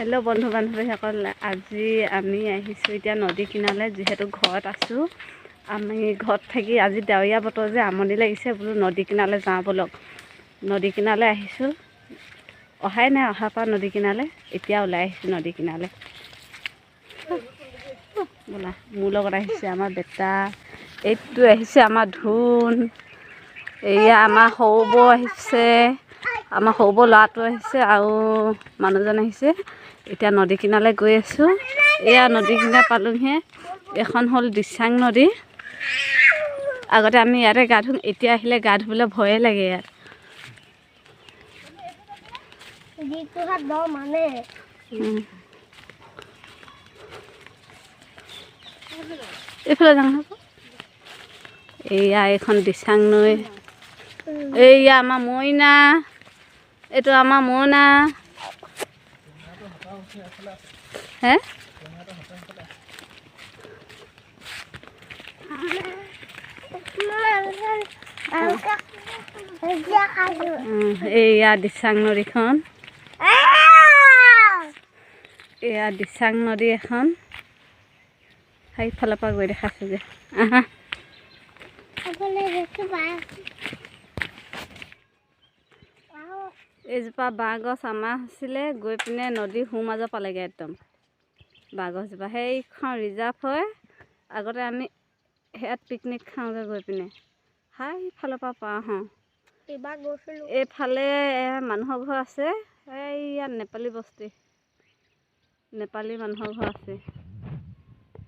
Hello' বন্ধু বান্ধৱীসকল, আজি আমি আহিছোঁ এতিয়া নদী কিনাৰলৈ। যিহেতু ঘৰত আছোঁ, আমি ঘৰত থাকি আজি ডাৱৰীয়া বতৰ যে আমনি লাগিছে, বোলো নদী কিনাৰলৈ যাওঁ ব'লক। নদী কিনাৰলৈ আহিছোঁ, অহাই নাই, অহাৰ পৰা নদী কিনাৰলৈ এতিয়া ওলাই আহিছোঁ নদী কিনাৰলৈ। বোলা মোৰ লগত আহিছে আমাৰ বেটা, এইটো আহিছে আমাৰ ধুন, এয়া আমাৰ সৰু বৌ আহিছে, আমাৰ সৰু বৌ ল'ৰাটো আহিছে আৰু মানুহজন আহিছে। এতিয়া নদী কিনাৰলৈ গৈ আছোঁ। এয়া নদী কিনাৰ পালোঁহি। এখন হ'ল দিচাং নদী। আগতে আমি ইয়াতে গা ধুওঁ, এতিয়া আহিলে গা ধুবলৈ ভয়ে লাগে ইয়াত। এইফালে যাওঁ। এয়া এইখন দিচাং নৈ। এইয়া আমাৰ মইনা, এইটো আমাৰ মইনা। হে এইয়া দিচাং নদীখন, এয়া দিচাং নদী এখন। সেইফালৰ পৰা গৈ দেখাইছোঁ যে আহা। এইজোপা বাঁহ গছ আমাৰ আছিলে, গৈ পিনে নদীৰ সোঁ মাজৰ পালেগৈ একদম বাঁহ গছজোপা। সেইখন ৰিজাৰ্ভ হয়। আগতে আমি সেয়াত পিকনিক খাওঁগৈ গৈ পিনে। সেইফালৰ পৰা পাৰ হওঁ। এইফালে মানুহৰ ঘৰ আছে, এই ইয়াত নেপালী বস্তি, নেপালী মানুহৰ ঘৰ আছে।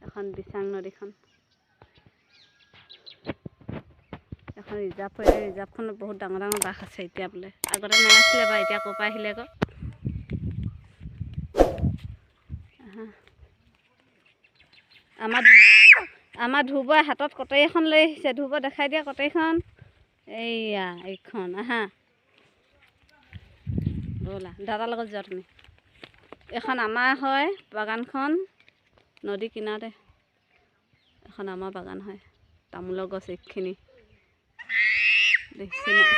এখন দিচাং নদীখন এখন ৰিজাৰ্ভ হয়। ৰিজাৰ্ভখনত বহুত ডাঙৰ ডাঙৰ বাঘ আছে এতিয়া বোলে, আগতে নাছিলে বাৰু, এতিয়া ক'ৰ পৰা আহিলে আকৌ। আমাৰ ধ্ৰুৱই হাতত কটাৰী এখন লৈ আহিছে। ধ্ৰুৱ দেখাই দিয়া কটাৰীখন। এইয়া এইখন, আহা ব'লা, দাদাৰ লগত যোৱা তুমি। এইখন আমাৰ হয় বাগানখন, নদী কিনাৰতে এখন আমাৰ বাগান হয়। তামোলৰ গছ এইখিনি দেখিছে নাই?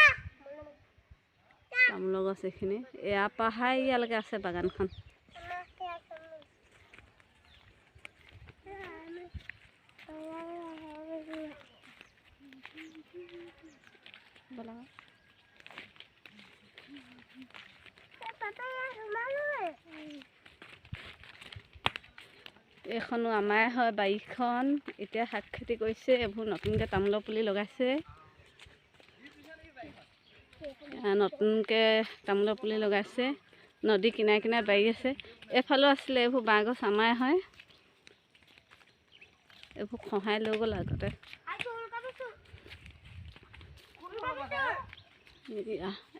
তামোলৰ গছ এইখিনি, ইয়াৰ পৰা ইয়ালৈকে আছে বাগানখন। এইখনো আমাৰ হয় বাৰীখন। এতিয়া শাক খেতি কৰিছে, এইবোৰ নতুনকৈ তামোলৰ পুলি লগাইছে। নতুনকৈ তামোলৰ পুলি লগাইছে। নদী কিনাৰে কিনাৰে বাৰী আছে। এইফালেও আছিলে, এইবোৰ বাঁহ গছ আমাৰে হয়। এইবোৰ খহাই লৈ গ'ল আগতে।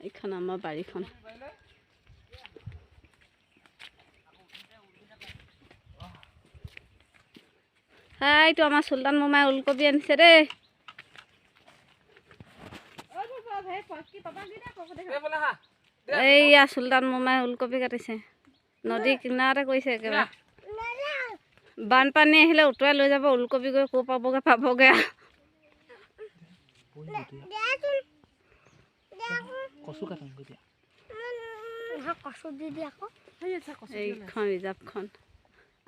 এইখন আমাৰ বাৰীখন। এইটো আমাৰ চুলতান মামাই ওলকবি আনিছে দেই। এইয়া চুলতান মামাই ওলকবি কাটিছে, নদী কিনাৰতে কৰিছে একেবাৰে। বানপানী আহিলে উটুৱাই লৈ যাব ওলকবি, গৈ ক'ৰ পাবগৈ পাবগৈ। এইখন ৰিজাৰ্ভখন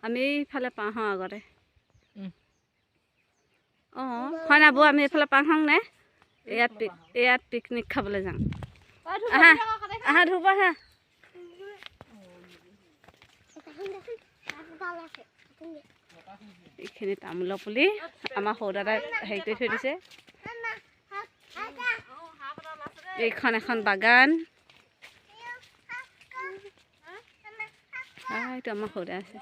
আমি এইফালে পাওঁ হওঁ আগতে। অঁ হয় নাই বৌ, আমি এইফালে পাওঁ হওঁ নে? ইয়াত পিকনিক খাবলৈ যাওঁ। আহা আহা ধ্ৰুৱ আহা। এইখিনি তামোলৰ পুলি আমাৰ সৰু দাদাই হেৰি কৰি থৈ দিছে। এইখন এখন বাগান। এইটো আমাৰ সৰু দাদা আছে।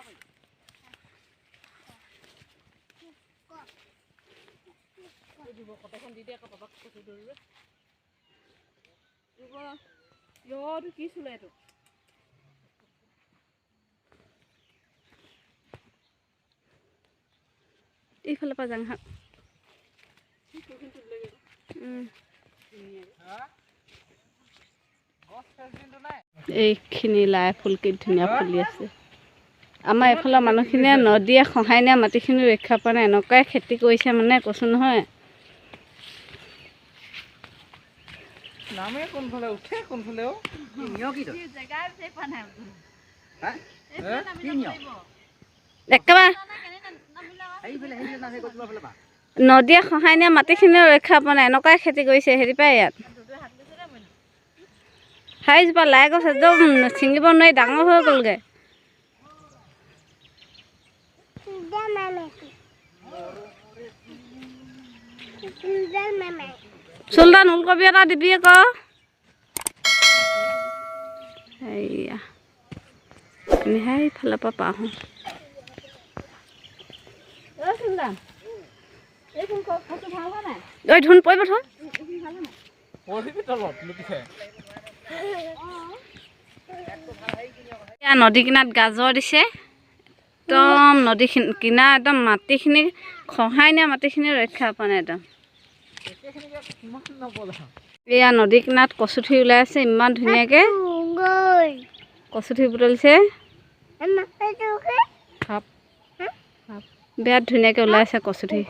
এইফালৰ পৰা যাওঁ হাঁ। এইখিনি লাই ফুল কি ধুনীয়া ফুলি আছে। আমাৰ এইফালৰ মানুহখিনিয়ে নদীয়ে খহাই নিয়া মাটিখিনি ৰক্ষা পোৱা নাই, এনেকুৱাই খেতি কৰিছে মানে কৈছোঁ নহয়। একেবাৰে নদীয়ে খহাই নিয়া মাটিখিনিও ৰক্ষা পোৱা নাই এনেকুৱাই খেতি কৰিছে হেৰি পাই ইয়াত হাইজোপা লাই গছ একদম ছিঙিব নোৱাৰি ডাঙৰ হৈ গ'লগৈ চুলতান ওলকবি এটা দিবি আকৌ এইয়া আমি সেইফালৰ পৰা পাওঁ ঐ ধুন পৰিব থ নদী কিনাৰত গাজৰ দিছে একদম নদী কিনাৰ একদম মাটিখিনি খহাই নিয়া মাটিখিনি ৰক্ষা পোৱা নাই একদম এয়া নদী কিনাৰত কচুথি ওলাই আছে ইমান ধুনীয়াকৈ কচুথি বুটলিছে বিৰাট ধুনীয়াকৈ ওলাই আছে কচুথি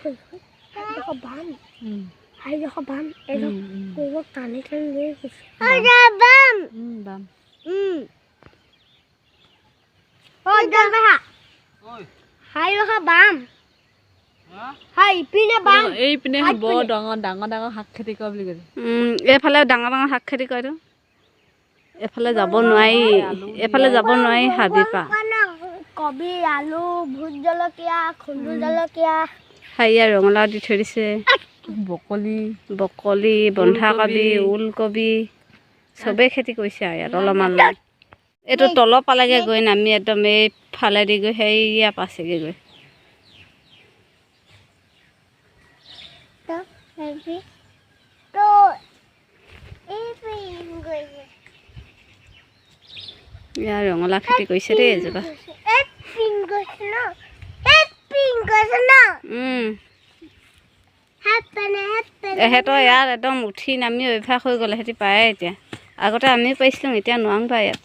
বৰ ডাঙৰ ডাঙৰ শাক খেতি কৰা বুলি কৈছে এইফালে ডাঙৰ ডাঙৰ শাক খেতি কৰেতো এইফালে যাব নোৱাৰি হাবি পা কবি আলু ভোট জলকীয়া খুন্দু জলকীয়া হাইয়া ৰঙালাও দি থৈ দিছে বকলি বন্ধাকবি ওলকবি চবেই খেতি কৰিছে আৰু ইয়াত অলপমান এইটো তলৰ পালেগৈ গৈ নামি একদম এইফালেদি গৈ সেয়া পাছেগৈ গৈ ইয়াৰ ৰঙালাও খেতি কৰিছে দেই এজোপা এহেঁতৰ ইয়াত একদম উঠি নামি অভ্যাস হৈ গ'ল সিহঁতি পায়ে এতিয়া আগতে আমিও পাৰিছিলোঁ এতিয়া নোৱাৰোঁ পাই ইয়াত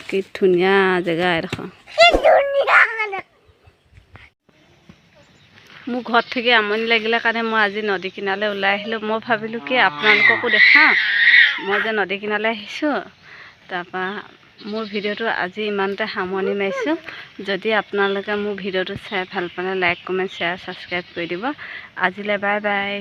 কি ধুনীয়া জেগা এডোখৰ মোৰ ঘৰত থাকি আমনি লাগিলে কাৰণে মই আজি নদী কিনাৰলৈ ওলাই আহিলোঁ মই ভাবিলোঁ কি আপোনালোককো দেখাওঁ মই যে নদী কিনাৰলৈ আহিছোঁ তাৰপৰা মোৰ ভিডিঅ'টো আজি ইমানতে সামৰণি মাৰিছোঁ যদি আপোনালোকে মোৰ ভিডিঅ'টো চাই ভাল পালে লাইক কমেণ্ট শ্বেয়াৰ ছাবস্ক্ৰাইব কৰি দিব আজিলৈ বাই বাই